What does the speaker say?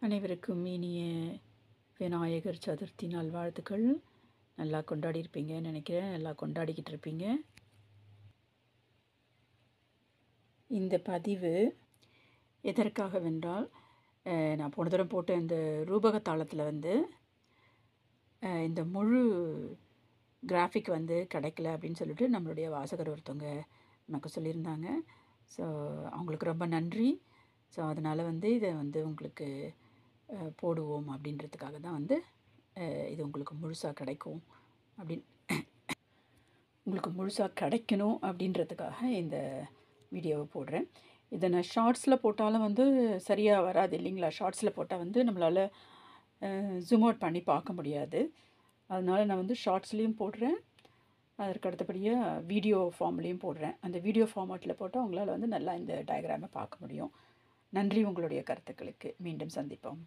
அனைவருக்கும் இனிய விநாயகர் சதுர்த்தி நல்வாழ்த்துக்கள். நல்லா கொண்டாடியிருப்பீங்கன்னு நினைக்கிறேன். நல்லா கொண்டாடிக்கிட்டு இருப்பீங்க. இந்த பதிவு எதற்காகவென்றால், நான் போன தடவை போட்ட இந்த ரூபக தாளத்தில் இந்த முழு கிராஃபிக் கிடைக்கல அப்படின்னு சொல்லிட்டு நம்மளுடைய வாசகர் ஒருத்தவங்க நமக்கு சொல்லியிருந்தாங்க. ஸோ அவங்களுக்கு ரொம்ப நன்றி. ஸோ அதனால் இதை உங்களுக்கு போடுவோம் அப்படின்றதுக்காக தான் இது உங்களுக்கு முழுசாக கிடைக்கும் உங்களுக்கு முழுசாக கிடைக்கணும் அப்படின்றதுக்காக இந்த வீடியோவை போடுறேன். இதை நான் ஷார்ட்ஸில் போட்டாலும் சரியாக வராது இல்லைங்களா? ஷார்ட்ஸில் போட்டால் நம்மளால் ஜூம் அவுட் பண்ணி பார்க்க முடியாது. அதனால் நான் ஷார்ட்ஸ்லேயும் போடுறேன், அதற்கு அடுத்தபடியாக வீடியோ ஃபார்ம்லேயும் போடுறேன். அந்த வீடியோ ஃபார்மேட்டில் போட்டால் உங்களால் நல்லா இந்த டயக்ராமை பார்க்க முடியும். நன்றி உங்களுடைய கருத்துக்களுக்கு. மீண்டும் சந்திப்போம்.